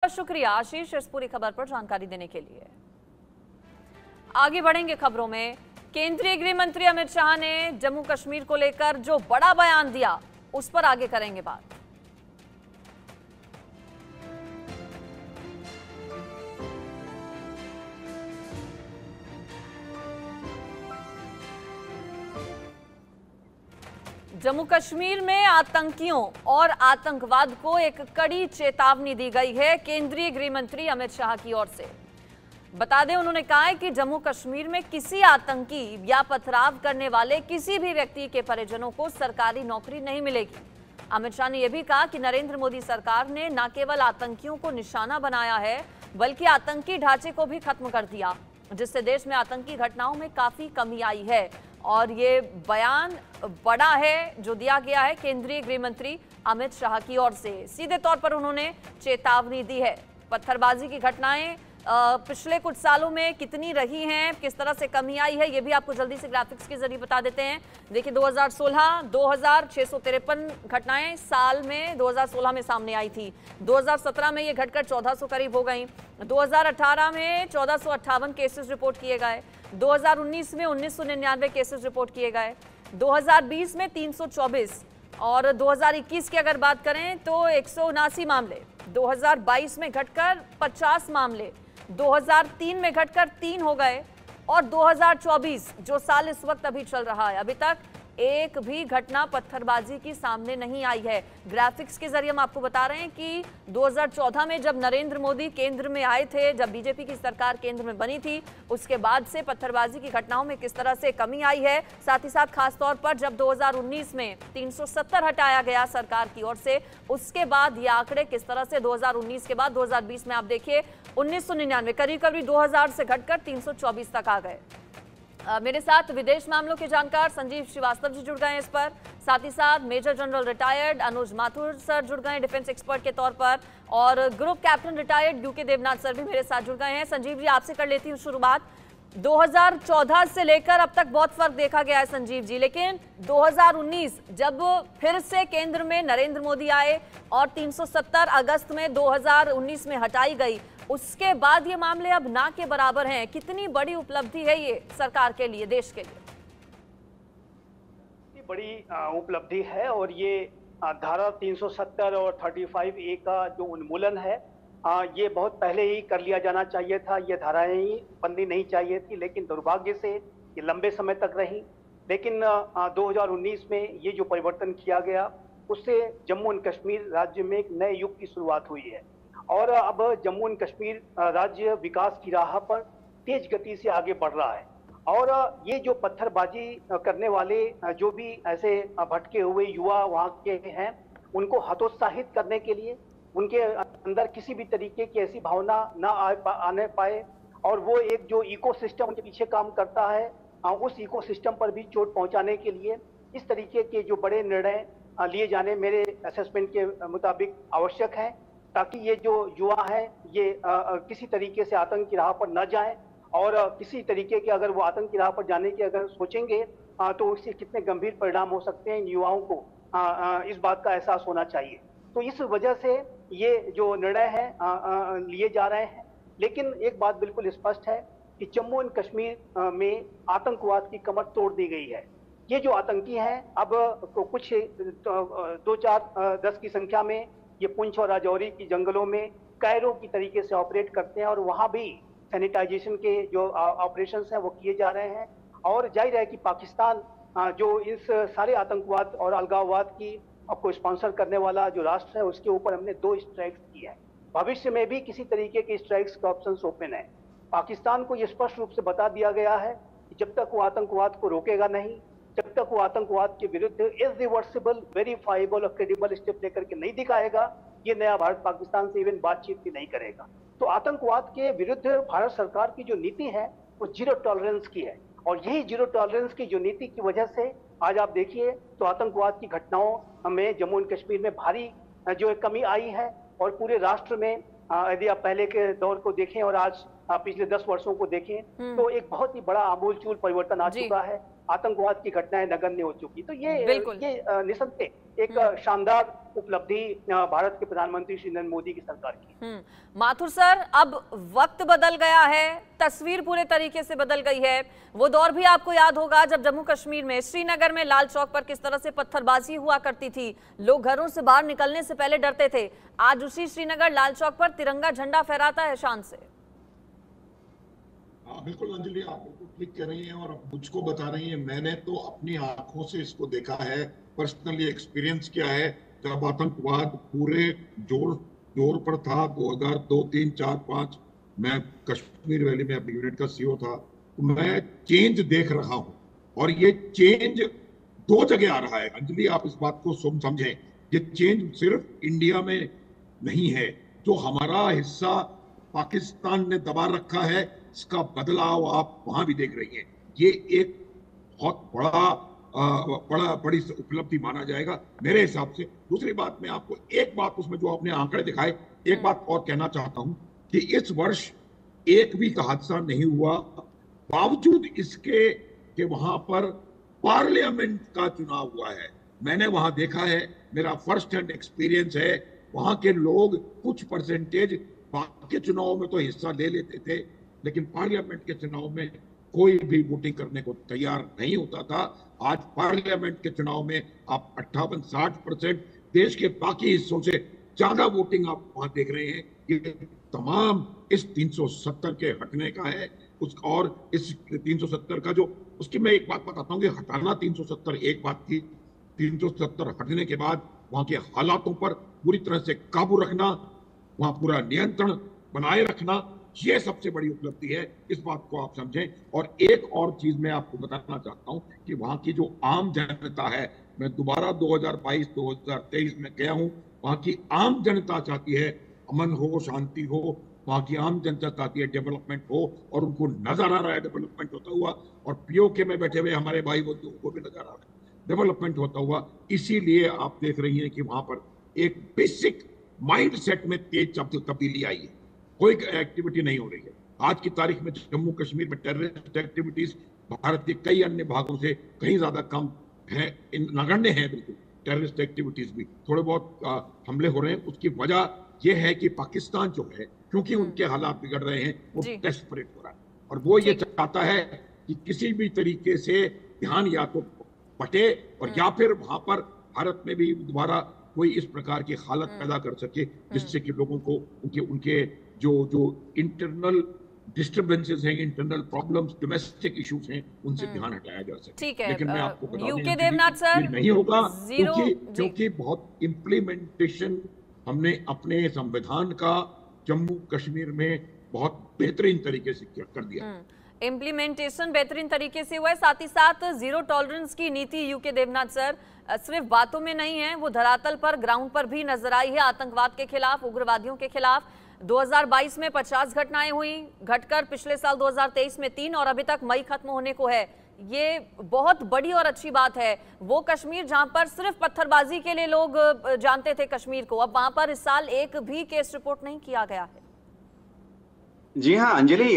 शुक्रिया आशीष इस पूरी खबर पर जानकारी देने के लिए। आगे बढ़ेंगे खबरों में। केंद्रीय गृह मंत्री अमित शाह ने जम्मू कश्मीर को लेकर जो बड़ा बयान दिया उस पर आगे करेंगे बात। जम्मू कश्मीर में आतंकियों और आतंकवाद को एक कड़ी चेतावनी दी गई है केंद्रीय गृह मंत्री अमित शाह की ओर से। बता दें, उन्होंने कहा है कि जम्मू कश्मीर में किसी आतंकी या पथराव करने वाले किसी भी व्यक्ति के परिजनों को सरकारी नौकरी नहीं मिलेगी। अमित शाह ने यह भी कहा कि नरेंद्र मोदी सरकार ने न केवल आतंकियों को निशाना बनाया है बल्कि आतंकी ढांचे को भी खत्म कर दिया, जिससे देश में आतंकी घटनाओं में काफी कमी आई है। और ये बयान बड़ा है जो दिया गया है केंद्रीय गृह मंत्री अमित शाह की ओर से। सीधे तौर पर उन्होंने चेतावनी दी है। पत्थरबाजी की घटनाएं पिछले कुछ सालों में कितनी रही हैं, किस तरह से कमी आई है, ये भी आपको जल्दी से ग्राफिक्स के जरिए बता देते हैं। देखिए 2016 2653 घटनाएं साल में 2016 में सामने आई थी। 2017 में ये घटकर 1400 करीब हो गई। 2018 में 1458 केसेस रिपोर्ट किए गए। 2019 में 1999 केसेस रिपोर्ट किए गए। 2020 में 324 और 2021 की अगर बात करें तो 179 मामले। 2022 में घटकर 50 मामले। 2003 में घटकर 3 हो गए और 2024 जो साल इस वक्त अभी चल रहा है, अभी तक एक भी घटना पत्थरबाजी की सामने नहीं आई है। ग्राफिक्स के जरिए हम आपको बता रहे हैं कि 2014 में जब नरेंद्र मोदी केंद्र में आए थे, जब बीजेपी की सरकार केंद्र में बनी थी, उसके बाद से पत्थरबाजी की घटनाओं में किस तरह से कमी आई है। साथ ही साथ खासतौर पर जब 2019 में 370 हटाया गया सरकार की ओर से, उसके बाद ये आंकड़े किस तरह से 2019 के बाद 2020 में आप देखिए 1999 करीब करीब 2000 से घटकर 324 तक आ गए। मेरे साथ विदेश मामलों के जानकार संजीव श्रीवास्तव जी जुड़ गए हैं इस पर। साथ ही साथ major general retired Anuj Mathur sir जुड़ गए हैं डिफेंस एक्सपर्ट के तौर पर, और group captain retired U K Devnath sir भी मेरे साथ जुड़ गए हैं। संजीव जी, आपसे कर लेती हूँ शुरुआत। 2014 से लेकर अब तक बहुत फर्क देखा गया है संजीव जी, लेकिन 2019 जब फिर से केंद्र में नरेंद्र मोदी आए और 370 अगस्त में 2019 में हटाई गई, उसके बाद ये मामले अब ना के बराबर हैं। कितनी बड़ी उपलब्धि है ये सरकार के लिए, देश के लिए? बड़ी उपलब्धि है, और ये धारा 370 और 35A का जो उन्मूलन है, ये बहुत पहले ही कर लिया जाना चाहिए था। ये धाराएं ही बननी नहीं चाहिए थी, लेकिन दुर्भाग्य से ये लंबे समय तक रही। लेकिन 2019 में ये जो परिवर्तन किया गया, उससे जम्मू एंड कश्मीर राज्य में एक नए युग की शुरुआत हुई है, और अब जम्मू एंड कश्मीर राज्य विकास की राह पर तेज गति से आगे बढ़ रहा है। और ये जो पत्थरबाजी करने वाले जो भी ऐसे भटके हुए युवा वहाँ के हैं, उनको हतोत्साहित करने के लिए उनके अंदर किसी भी तरीके की ऐसी भावना ना आने पाए, और वो एक जो इकोसिस्टम उनके पीछे काम करता है, उस इकोसिस्टम पर भी चोट पहुंचाने के लिए इस तरीके के जो बड़े निर्णय लिए जाने मेरे असेसमेंट के मुताबिक आवश्यक हैं, ताकि ये जो युवा है ये किसी तरीके से आतंक की राह पर न जाएं, और किसी तरीके के अगर वो आतंक की राह पर जाने की अगर सोचेंगे तो उससे कितने गंभीर परिणाम हो सकते हैं, इन युवाओं को इस बात का एहसास होना चाहिए। तो इस वजह से ये जो निर्णय है लिए जा रहे हैं। लेकिन एक बात बिल्कुल स्पष्ट है कि जम्मू एंड कश्मीर में आतंकवाद की कमर तोड़ दी गई है। ये जो आतंकी हैं, अब तो कुछ 2-4-10 की संख्या में ये पुंछ और राजौरी की जंगलों में कैरों की तरीके से ऑपरेट करते हैं, और वहां भी सैनिटाइजेशन के जो ऑपरेशंस हैं वो किए जा रहे हैं। और जाहिर है कि पाकिस्तान जो इस सारे आतंकवाद और अलगाववाद की आपको स्पॉन्सर करने वाला जो राष्ट्र है, उसके ऊपर हमने 2 स्ट्राइक्स किए हैं। भविष्य में भी किसी तरीके के स्ट्राइक्स के ऑप्शंस ओपन है। पाकिस्तान को ये स्पष्ट रूप से बता दिया गया है कि जब तक वो आतंकवाद को रोकेगा नहीं, जब तक वो आतंकवाद के विरुद्ध इरिवर्सिबल, वेरीफाइबल और क्रेडिबल स्टेप लेकर के नहीं दिखाएगा, ये नया भारत पाकिस्तान से इवन बातचीत भी नहीं करेगा। तो आतंकवाद के विरुद्ध भारत सरकार की जो नीति है वो जीरो टॉलरेंस की है, और यही जीरो टॉलरेंस की जो नीति की वजह से आज आप देखिए तो आतंकवाद की घटनाओं में जम्मू एंड कश्मीर में भारी जो कमी आई है। और पूरे राष्ट्र में यदि आप पहले के दौर को देखें और आज पिछले 10 वर्षों को देखें तो एक बहुत ही बड़ा आमूलचूल परिवर्तन आ चुका है। आतंकवाद की घटनाएं नगण्य हो चुकी। तो ये निसंदेह एक शानदार उपलब्धि भारत के प्रधानमंत्री श्री नरेंद्र मोदी की सरकार की। माथुर सर, अब वक्त बदल गया है, तस्वीर पूरे तरीके से बदल गई है। वो दौर भी आपको याद होगा जब जम्मू कश्मीर में श्रीनगर में लाल चौक पर किस तरह से पत्थरबाजी हुआ करती थी, लोग घरों से बाहर निकलने से पहले डरते थे। आज उसी श्रीनगर लाल चौक पर तिरंगा झंडा फहराता है शान से। हाँ बिल्कुल अंजलि, आप बिल्कुल ठीक कह रही हैं और मुझको बता रही हैं। मैंने तो अपनी आंखों से इसको देखा है, पर्सनली एक्सपीरियंस किया है। जब आतंकवाद पूरे जोर पर था 2002, 3, 4, 5, मैं कश्मीर वैली में अपनी यूनिट का सीईओ था, तो मैं चेंज देख रहा हूँ। और ये चेंज दो जगह आ रहा है अंजलि, आप इस बात को समझें। ये चेंज सिर्फ इंडिया में नहीं है, जो हमारा हिस्सा पाकिस्तान ने दबा रखा है, इसका बदलाव आप वहां भी देख रही हैं। ये एक बहुत बड़ी उपलब्धि माना जाएगा मेरे हिसाब से। दूसरी बात, मैं आपको एक बात उसमें जो आपने आंकड़े दिखाए, एक बात और कहना चाहता हूं कि इस वर्ष एक भी का हादसा नहीं हुआ, बावजूद इसके कि वहां पर पार्लियामेंट का चुनाव हुआ है। मैंने वहां देखा है, मेरा फर्स्ट हैंड एक्सपीरियंस है। वहां के लोग कुछ परसेंटेज बाकी चुनाव में तो हिस्सा ले लेते थे, लेकिन पार्लियामेंट के चुनाव में कोई भी वोटिंग करने को तैयार नहीं होता था। आज पार्लियामेंट के चुनाव में आप 58-60% देश के बाकी हिस्सों से ज्यादा वोटिंग आप वहां देख रहे हैं। ये तमाम इस 370 के हटने का है। और इस 370 का जो उसकी मैं एक बात बताता हूँ कि हटाना 370 एक बात थी, 370 हटने के बाद वहां के हालातों पर पूरी तरह से काबू रखना, वहां पूरा नियंत्रण बनाए रखना, ये सबसे बड़ी उपलब्धि है। इस बात को आप समझें। और एक और चीज मैं आपको बताना चाहता हूं कि वहां की जो आम जनता है, मैं दोबारा 2022-2023 में गया हूं, वहां की आम जनता चाहती है अमन हो, शांति हो। वहां की आम जनता चाहती है डेवलपमेंट हो, और उनको नजर आ रहा है डेवलपमेंट होता हुआ। और पीओके में बैठे हुए हमारे भाई बंधुओं को भी नजर आ रहा है डेवलपमेंट होता हुआ। इसीलिए आप देख रही हैं कि वहां पर एक बेसिक माइंड सेट में तेज तब्दीली आई है। कोई एक्टिविटी नहीं हो रही है। आज की तारीख में जम्मू कश्मीर में टेररिस्ट एक्टिविटीज भारत के कई अन्य भागों से कहीं ज्यादा कम है, नगण्य है। बिल्कुल टेररिस्ट एक्टिविटीज भी थोड़े बहुत हमले हो रहे हैं। उसकी वजह यह है कि पाकिस्तान जो है, क्योंकि उनके हालात बिगड़ रहे हैं, वो डेस्परेट हो रहा है। और वो ये चाहता है कि किसी भी तरीके से ध्यान या तो बटे, और या फिर वहां पर भारत में भी दोबारा कोई इस प्रकार की हालत पैदा कर सके जिससे कि लोगों को उनके जो इंटरनल डिस्टर्बेंसेस हैं, इंटरनल प्रॉब्लम्स, डोमेस्टिक इश्यूज हैं, उनसे ध्यान हटाया जा सके। ठीक है, लेकिन मैं आपको बता यूके देवनाथ सर, नहीं होगा, क्योंकि बहुत इम्प्लीमेंटेशन हमने अपने संविधान का जम्मू कश्मीर में बहुत बेहतरीन तरीके से कर दिया। इम्प्लीमेंटेशन बेहतरीन तरीके से हुआ है, साथ ही साथ जीरो टॉलरेंस की नीति यूके देवनाथ सर सिर्फ बातों में नहीं है, वो धरातल पर, ग्राउंड पर भी नजर आई है। आतंकवाद के खिलाफ, उग्रवादियों के खिलाफ 2022 में 50 घटनाएं हुई, घटकर पिछले साल 2023 में 3, और अभी तक मई खत्म होने को है। ये बहुत बड़ी और अच्छी बात है। वो कश्मीर जहां पर सिर्फ पत्थरबाजी के लिए लोग जानते थे कश्मीर को, अब वहां पर इस साल एक भी केस रिपोर्ट नहीं किया गया है। जी हाँ अंजलि,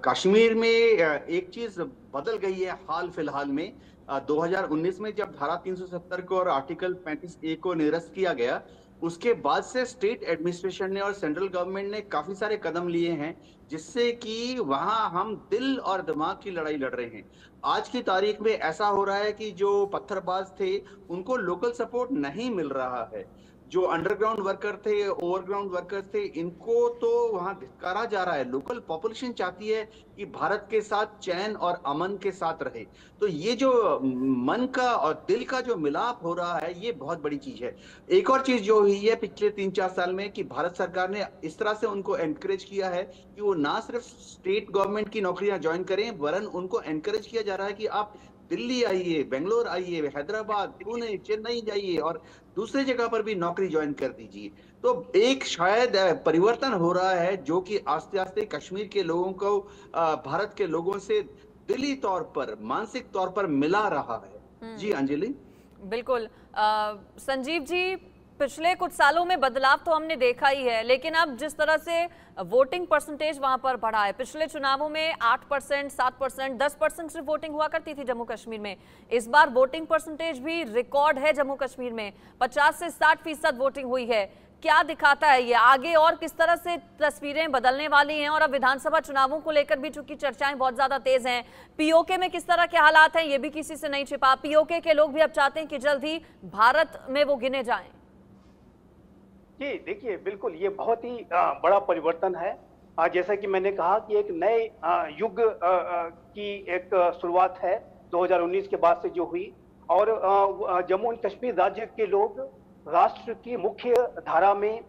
कश्मीर में एक चीज बदल गई है हाल फिलहाल में। 2019 में जब धारा 370 को और आर्टिकल 35A को निरस्त किया गया, उसके बाद से स्टेट एडमिनिस्ट्रेशन ने और सेंट्रल गवर्नमेंट ने काफी सारे कदम लिए हैं, जिससे कि वहां हम दिल और दिमाग की लड़ाई लड़ रहे हैं। आज की तारीख में ऐसा हो रहा है कि जो पत्थरबाज थे उनको लोकल सपोर्ट नहीं मिल रहा है। जो अंडरग्राउंड वर्कर थे, ओवरग्राउंड वर्कर्स थे, इनको तो वहां धिक्कारा जा रहा है। लोकल पॉपुलेशन चाहती है कि भारत के साथ चैन और अमन के साथ रहे। तो ये जो मन का और दिल का जो मिलाप हो रहा है, ये बहुत बड़ी चीज है। एक और चीज जो हुई है पिछले 3-4 साल में कि भारत सरकार ने इस तरह से उनको एनकरेज किया है कि वो ना सिर्फ स्टेट गवर्नमेंट की नौकरियां ज्वाइन करें, वरन उनको एनकरेज किया जा रहा है कि आप दिल्ली आइए, बेंगलोर आइए, हैदराबाद, पुणे, चेन्नई जाइए और दूसरी जगह पर भी नौकरी ज्वाइन कर दीजिए। तो एक शायद परिवर्तन हो रहा है जो कि आस्ते आस्ते कश्मीर के लोगों को भारत के लोगों से दिली तौर पर, मानसिक तौर पर मिला रहा है। जी अंजलि। बिल्कुल। संजीव जी, पिछले कुछ सालों में बदलाव तो हमने देखा ही है, लेकिन अब जिस तरह से वोटिंग परसेंटेज वहां पर बढ़ा है, पिछले चुनावों में 8%, 7%, 10% सिर्फ वोटिंग हुआ करती थी जम्मू कश्मीर में। इस बार वोटिंग परसेंटेज भी रिकॉर्ड है जम्मू कश्मीर में, 50 से 60% वोटिंग हुई है। क्या दिखाता है ये? आगे और किस तरह से तस्वीरें बदलने वाली हैं? और अब विधानसभा चुनावों को लेकर भी चूंकि चर्चाएं बहुत ज्यादा तेज हैं, पीओके में किस तरह के हालात हैं ये भी किसी से नहीं छिपा। पीओके के लोग भी अब चाहते हैं कि जल्द ही भारत में वो गिने जाएं। जी देखिए, बिल्कुल ये बहुत ही बड़ा परिवर्तन है। जैसा कि मैंने कहा कि एक नए युग की एक शुरुआत है 2019 के बाद से जो हुई, और जम्मू एंड कश्मीर राज्य के लोग राष्ट्र की मुख्य धारा में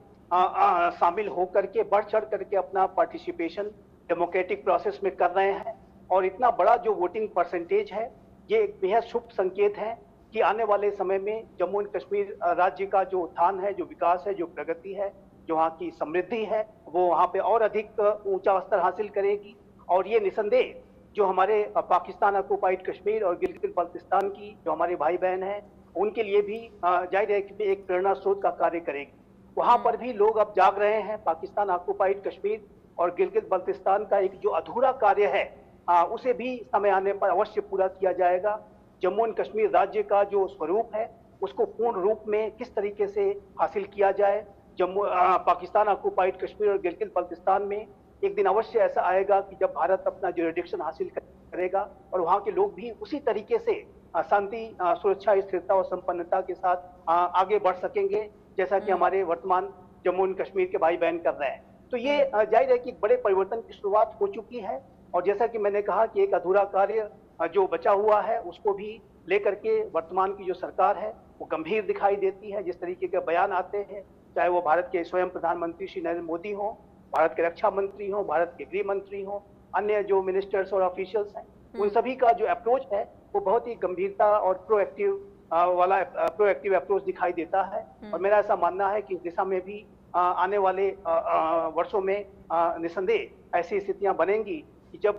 शामिल होकर के बढ़ चढ़ करके अपना पार्टिसिपेशन डेमोक्रेटिक प्रोसेस में कर रहे हैं। और इतना बड़ा जो वोटिंग परसेंटेज है, ये एक बेहद शुभ संकेत है कि आने वाले समय में जम्मू एंड कश्मीर राज्य का जो उत्थान है, जो विकास है, जो प्रगति है, जो वहाँ की समृद्धि है, वो वहाँ पे और अधिक ऊंचा स्तर हासिल करेगी। और ये निसंदेह जो हमारे पाकिस्तान ऑक्युपाइड कश्मीर और गिलगित बल्तिस्तान की जो हमारे भाई बहन हैं, उनके लिए भी जाहिर है कि एक प्रेरणा स्रोत का कार्य करेगी। वहाँ पर भी लोग अब जाग रहे हैं। पाकिस्तान ऑक्युपाइड कश्मीर और गिलगित बल्तिस्तान का एक जो अधूरा कार्य है, उसे भी समय आने पर अवश्य पूरा किया जाएगा। जम्मू एंड कश्मीर राज्य का जो स्वरूप है, उसको पूर्ण रूप में किस तरीके से हासिल किया जाए। पाकिस्तान ऑक्युपाइड कश्मीर और गिलगित बल्तिस्तान में एक दिन अवश्य ऐसा आएगा कि जब भारत अपना जुरिडिक्शन हासिल करेगा और वहाँ के लोग भी उसी तरीके से शांति, सुरक्षा, स्थिरता और संपन्नता के साथ आगे बढ़ सकेंगे, जैसा कि हमारे वर्तमान जम्मू एंड कश्मीर के भाई बहन कर रहे हैं। तो ये जाहिर है कि एक बड़े परिवर्तन की शुरुआत हो चुकी है। और जैसा कि मैंने कहा कि एक अधूरा कार्य जो बचा हुआ है, उसको भी लेकर के वर्तमान की जो सरकार है वो गंभीर दिखाई देती है। जिस तरीके के बयान आते हैं, चाहे वो भारत के स्वयं प्रधानमंत्री श्री नरेंद्र मोदी हो, भारत के रक्षा मंत्री हो, भारत के गृह मंत्री हो, अन्य जो मिनिस्टर्स और ऑफिशियल्स हैं, उन सभी का जो अप्रोच है वो बहुत ही गंभीरता और प्रोएक्टिव अप्रोच दिखाई देता है। और मेरा ऐसा मानना है कि इस दिशा में भी आने वाले वर्षों में निसंदेह ऐसी स्थितियां बनेंगी कि जब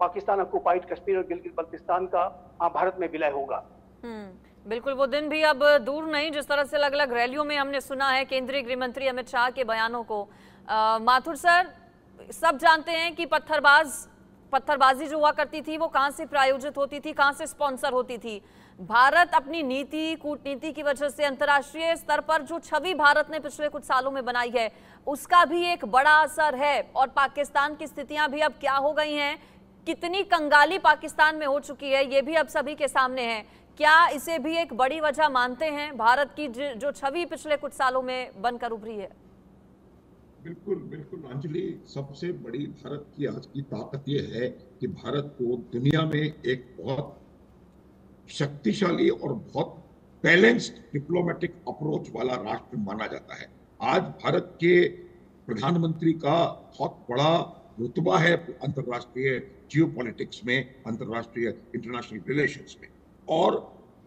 पाकिस्तान ऑक्युपाइड कश्मीर और गिलगित बल्तिस्तान का भारत में विलय होगा। बिल्कुल, वो दिन भी अब दूर नहीं। जिस तरह से अलग अलग रैलियों में हमने सुना है केंद्रीय गृह मंत्री अमित शाह के बयानों को। माथुर सर, सब जानते हैं कि पत्थरबाजी जो हुआ करती थी वो कहां से प्रायोजित होती थी, कहां से स्पॉन्सर होती थी। भारत अपनी नीति, कूटनीति की वजह से अंतर्राष्ट्रीय स्तर पर जो छवि भारत ने पिछले कुछ सालों में बनाई है, उसका भी एक बड़ा असर है। और पाकिस्तान की स्थितियां भी अब क्या हो गई हैं, कितनी कंगाली पाकिस्तान में हो चुकी है, ये भी अब सभी के सामने है। क्या इसे भी एक बड़ी वजह मानते हैं भारत की जो छवि पिछले कुछ सालों में बनकर उभरी है? बिल्कुल बिल्कुल अंजलि, सबसे बड़ी भारत की आज की ताकत यह है कि भारत को दुनिया में एक बहुत शक्तिशाली और बहुत बैलेंस्ड डिप्लोमेटिक अप्रोच वाला राष्ट्र माना जाता है। आज भारत के प्रधानमंत्री का बहुत बड़ा रुतबा है अंतर्राष्ट्रीय जियोपॉलिटिक्स में, अंतर्राष्ट्रीय इंटरनेशनल रिलेशंस में। और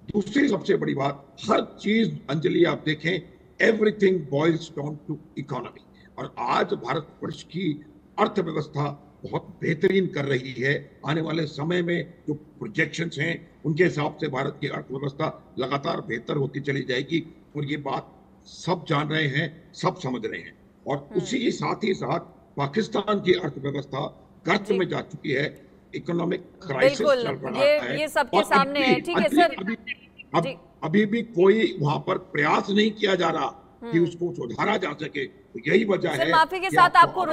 दूसरी सबसे बड़ी बात, हर चीज अंजलि आप देखें, everything boils down to economy. और आज भारतवर्ष की अर्थव्यवस्था बहुत बेहतरीन कर रही है। आने वाले समय में जो प्रोजेक्शंस हैं, उनके हिसाब से भारत की अर्थव्यवस्था लगातार बेहतर होती चली जाएगी। और ये बात सब जान रहे हैं, सब समझ रहे हैं। और उसी साथ ही साथ पाकिस्तान की अर्थव्यवस्था गर्त में जा चुकी है, इकोनॉमिक क्राइसिस चल रहा है। ये सबके सामने है। ठीक है सर, अभी भी कोई वहां पर प्रयास नहीं किया जा रहा कि उसको सुधारा जा सके। तो यही वजह है। माफी के साथ आपको